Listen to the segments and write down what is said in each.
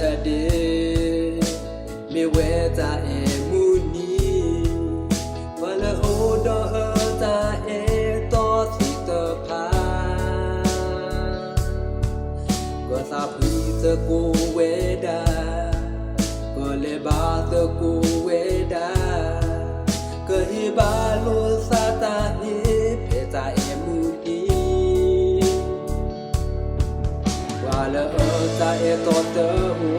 Saturday, me weather e muni. Wala odo ta e to thita pa. Go sa pita ko weda, go le ba ta ko weda. Go hi ba lo sa ta hi peta e muni. Wala ta e to ta o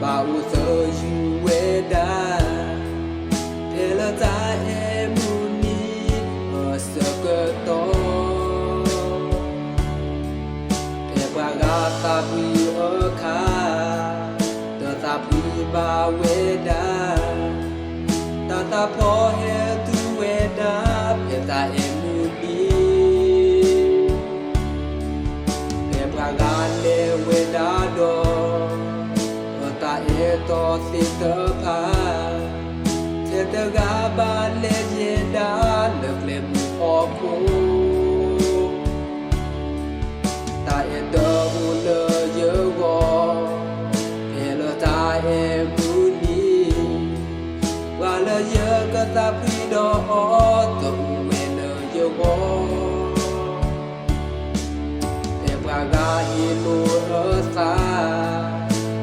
ba u so you weda pela ta e muni o so to e ba ga ta pi o kha ta pi ba weda ta pho he tu weda peta e muni Gale weda do ta e to thita pa theta ga ba le je da le le mu o ko ta e do u le ye go e lo ta e mu ni wa le ye ka ta pi do o to we le ye go ga hi lo sa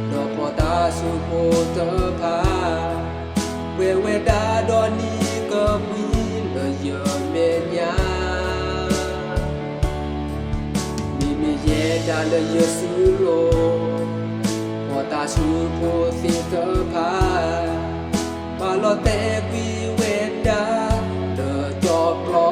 do po ta su po ta pa we da do ni ko mi lo yo me nya mi ye da le yo su lo po ta su po si ta pa lo te vi we da de jo pro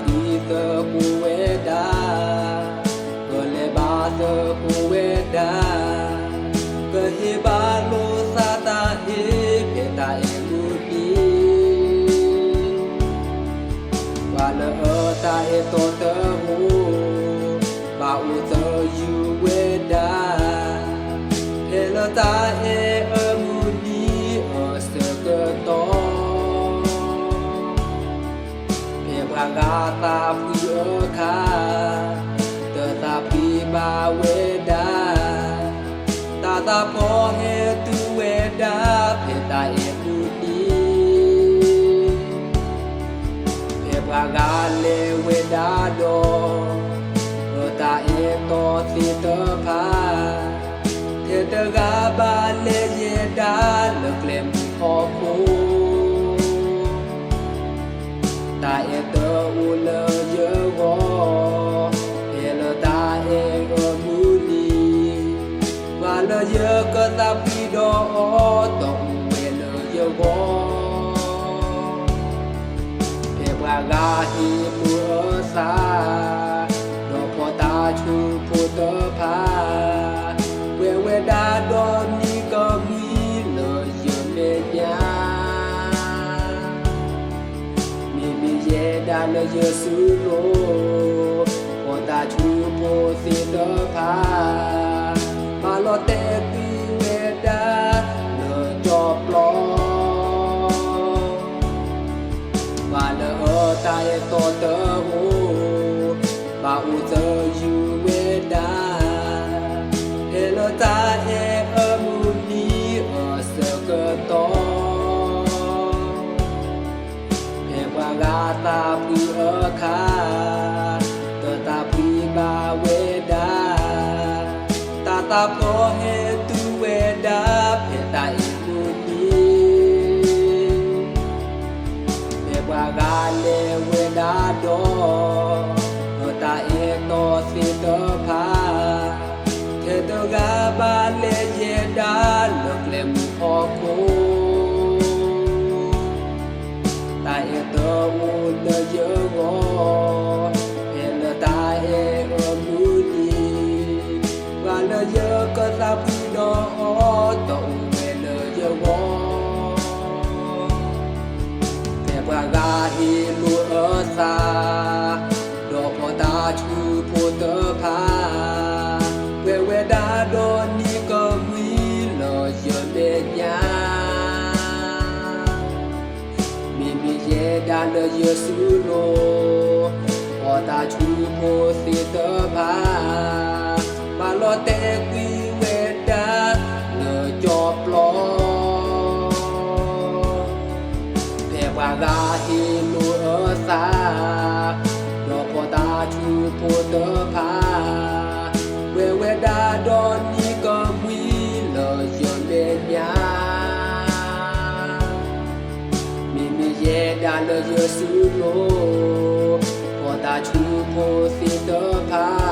Pita kuweda, kole bata kuweda, kehiba lo sata he peta emudi, wala ta e to tehu, ba uta you weda, hela ta e emudi oseketo. Gata pi kha tetapi ba weda tata pho he tu weda peta e muni e ba ga le weda do ta e to si ta pha the ta ga ba le ye da le klem pho ko ta e to u le ye go e le ta e go mu ni wa le ye ka ta pi do to we le ye go e wa ga hi pu sa do po ta chu pu to pa we da do ni ko mi le ye me nya da le yesu lo po ta chu po si to pa lo te pi we da le jo plo ba le ta e to te ho ba u te you we da he lo ta e mu ni o se ko to Gata pi kha tetapi ba weda tata pho he tu weda peta e muni e ba ga le weda do ta e to si to pha the to ga ba le ye da lo le mu pho ko ta e to u le ye go e le ta e o mu ni chu po tơ pa we da do ni ko mi lo yo me nya mi ye da lo yo su lo o ta chu po si tơ pa ma lo te quy we da lo cho plo pe wa ga hi lu ở xa lo po ta chu po tơ pa we da do ni ko mi lo yo me nya mi ye da lo yo su lo po ta chu po si tơ pa